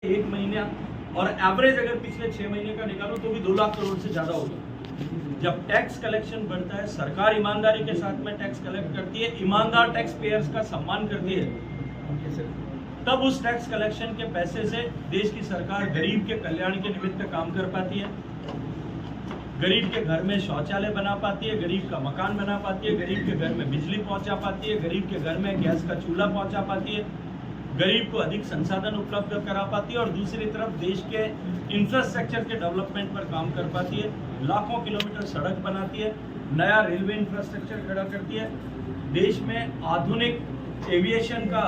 एक महीने और एवरेज अगर पिछले 6 महीने का निकालो तो भी 2 लाख करोड़ से ज्यादा होगा। जब टैक्स कलेक्शन बढ़ता है, सरकार ईमानदारी के साथ में टैक्स कलेक्ट करती है, ईमानदार टैक्स पेयर्स का सम्मान करती है, तब उस टैक्स कलेक्शन के पैसे से देश की सरकार गरीब के कल्याण के निमित्त काम कर पाती है, गरीब के घर में शौचालय बना पाती है, गरीब का मकान बना पाती है, गरीब के घर में बिजली पहुंचा पाती है, गरीब के घर में गैस का चूल्हा पहुंचा पाती है, गरीब को अधिक संसाधन उपलब्ध करा पाती है और दूसरी तरफ देश के इंफ्रास्ट्रक्चर के डेवलपमेंट पर काम कर पाती है, लाखों किलोमीटर सड़क बनाती है, नया रेलवे इंफ्रास्ट्रक्चर खड़ा करती है, देश में आधुनिक एविएशन का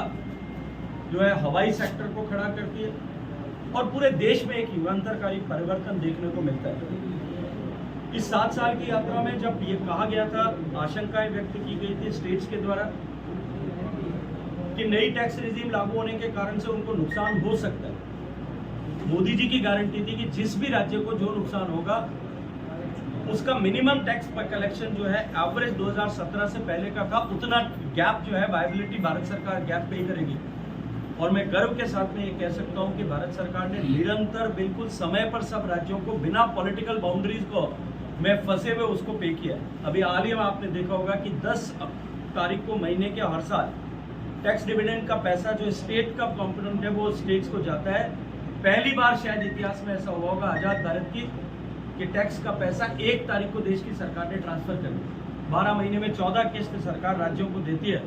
जो है हवाई सेक्टर को खड़ा करती है और पूरे देश में एक युगांतरकारी परिवर्तन देखने को मिलता है। इस 7 साल की यात्रा में जब ये कहा गया था, आशंकाएं व्यक्त की गई थी स्टेट्स के द्वारा कि नई टैक्स रिजीम लागू होने के कारण से उनको नुकसान हो सकता है, मोदी जी की गारंटी थी कि जिस भी राज्य को जो नुकसान होगा उसका मिनिमम टैक्स पर कलेक्शन जो है एवरेज 2017 से पहले का था, उतना गैप जो है वायबिलिटी भारत सरकार गैप पे करेगी। और मैं गर्व के साथ में ये कह सकता हूँ कि भारत सरकार ने निरंतर बिल्कुल समय पर सब राज्यों को बिना पॉलिटिकल बाउंड्रीज को में फंसे हुए उसको पे किया। अभी हाल ही में आपने देखा होगा कि 10 तारीख को महीने के हर साल टैक्स डिविडेंड का पैसा जो स्टेट का कॉम्पोनेंट है वो स्टेट्स को जाता है। पहली बार शायद इतिहास में ऐसा हुआ होगा आजाद भारत की कि टैक्स का पैसा 1 तारीख को देश की सरकार ने ट्रांसफर कर दिया। 12 महीने में 14 किस्त सरकार राज्यों को देती है।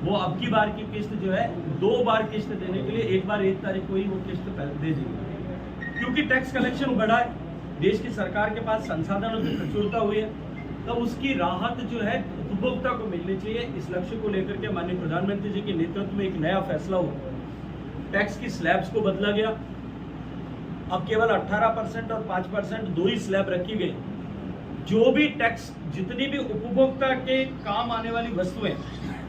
वो अब की बार की किस्त जो है 2 बार किस्त देने के लिए एक बार 1 तारीख को ही वो किस्त दे देगी, क्योंकि टैक्स कलेक्शन बढ़ा है, देश की सरकार के पास संसाधनों की प्रचुरता हुई है, तो उसकी राहत जो है उपभोक्ता को मिलनी चाहिए। इस लक्ष्य को लेकर के माननीय प्रधानमंत्री जी के नेतृत्व में एक नया फैसला हुआ, टैक्स की स्लैब्स को बदला गया। अब केवल 18% और 5% 2 ही स्लैब रखी गई। जो भी टैक्स, जितनी भी उपभोक्ता के काम आने वाली वस्तुएं,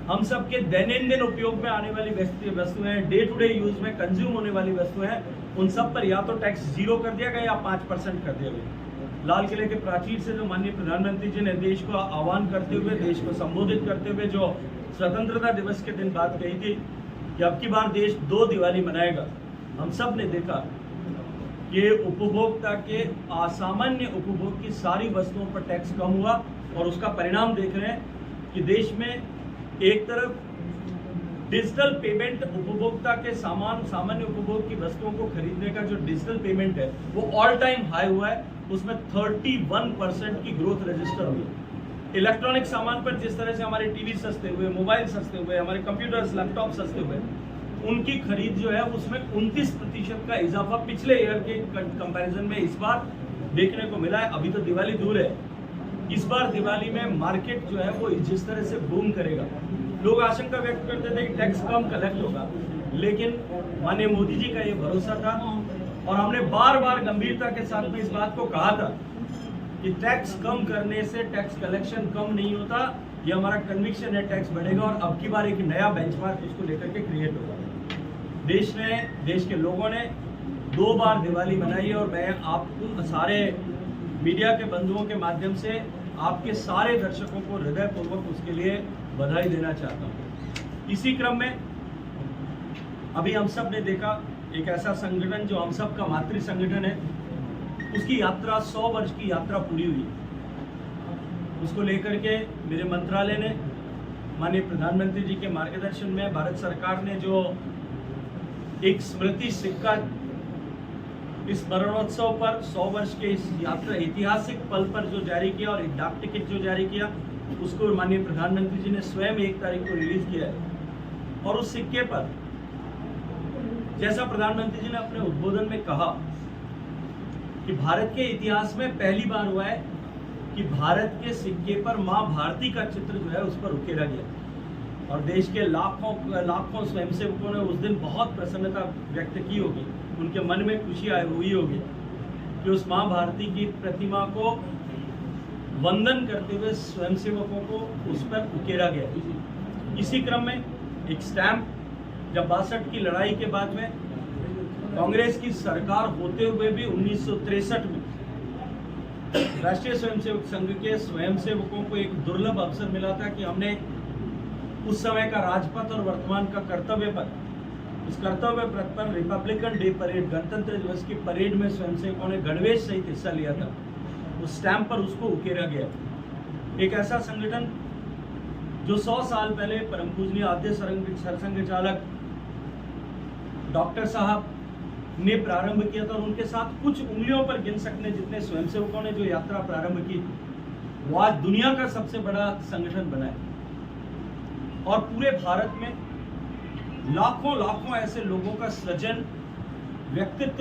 हम सबके दैनंदिन उपयोग में आने वाली वस्तुएं, डे टू डे यूज में कंज्यूम होने वाली वस्तुएं, उन सब पर या तो टैक्स 0 कर दिया गया या 5% कर दिया गया। लाल किले के प्राचीर से जो माननीय प्रधानमंत्री जी ने देश को आह्वान करते हुए, देश को संबोधित करते हुए जो स्वतंत्रता दिवस के दिन बात कही थी कि अब की बार देश 2 दिवाली मनाएगा, हम सब ने देखा कि उपभोक्ता के असामान्य उपभोग की सारी वस्तुओं पर टैक्स कम हुआ और उसका परिणाम देख रहे हैं कि देश में एक तरफ डिजिटल पेमेंट, उपभोक्ता के सामान्य उपभोग की वस्तुओं को खरीदने का जो डिजिटल पेमेंट है वो ऑल टाइम हाई हुआ है, उसमें 31% की ग्रोथ रजिस्टर हुई। इलेक्ट्रॉनिक सामान पर जिस तरह से हमारे टीवी सस्ते हुए, मोबाइल सस्ते हुए, हमारे कंप्यूटर्स, लैपटॉप सस्ते हुए, उनकी खरीद जो है उसमें 29% का इजाफा पिछले ईयर के कंपैरिजन में इस बार देखने को मिला है। अभी तो दिवाली दूर है, इस बार दिवाली में मार्केट जो है वो जिस तरह से बूम करेगा, लोग आशंका व्यक्त करते थे कि टैक्स कम कलेक्ट होगा, लेकिन माननीय मोदी जी का ये भरोसा था और हमने बार बार गंभीरता के साथ में इस बात को कहा था कि टैक्स कम करने से टैक्स कलेक्शन कम नहीं होता, ये हमारा कन्विक्शन है, टैक्स बढ़ेगा और अब की बार एक नया बेंचमार्क इसको लेकर के क्रिएट होगा। देश के लोगों ने 2 बार दिवाली मनाई और मैं आपको सारे मीडिया के बंधुओं के माध्यम से आपके सारे दर्शकों को हृदयपूर्वक उसके लिए बधाई देना चाहता हूँ। इसी क्रम में अभी हम सब ने देखा एक ऐसा संगठन जो हम सब का मातृ संगठन है, उसकी यात्रा 100 वर्ष की यात्रा पूरी हुई। उसको लेकर के मेरे मंत्रालय ने माननीय प्रधानमंत्री जी के मार्गदर्शन में भारत सरकार ने जो एक स्मृति सिक्का इस स्मरणोत्सव पर 100 वर्ष के इस यात्रा ऐतिहासिक पल पर जो जारी किया और एक डाक टिकट जो जारी किया, उसको माननीय प्रधानमंत्री जी ने स्वयं 1 तारीख को रिलीज किया है। और उस सिक्के पर जैसा प्रधानमंत्री जी ने अपने उद्बोधन में कहा कि भारत के इतिहास में पहली बार हुआ है कि भारत के सिक्के पर मां भारती का चित्र जो है उस पर उकेरा गया और देश के लाखों स्वयंसेवकों ने उस दिन बहुत प्रसन्नता व्यक्त की होगी, उनके मन में खुशी हुई होगी कि उस मां भारती की प्रतिमा को वंदन करते हुए स्वयंसेवकों को उस पर उकेरा गया। इसी क्रम में एक स्टैम्प, जब 62 की लड़ाई के बाद में कांग्रेस की सरकार होते हुए भी 1963 में राष्ट्रीय स्वयंसेवक संघ के स्वयंसेवकों को एक दुर्लभ अवसर मिला था कि हमने उस समय का राजपथ और वर्तमान का कर्तव्य पथ इस कर्तव्य पथ पर रिपब्लिकन डे परेड, गणतंत्र दिवस की परेड में स्वयंसेवकों ने गणवेश सहित हिस्सा लिया था। उस स्टैंप पर उसको उकेरा गया। एक ऐसा संगठन जो 100 साल पहले परम पूजनीय आद्य सरसंघ चालक डॉक्टर साहब ने प्रारंभ किया था, और उनके साथ कुछ उंगलियों पर गिन सकने जितने स्वयंसेवकों ने जो यात्रा प्रारंभ की, वो आज दुनिया का सबसे बड़ा संगठन बना है। और पूरे भारत में लाखों लाखों ऐसे लोगों का सृजन, व्यक्तित्व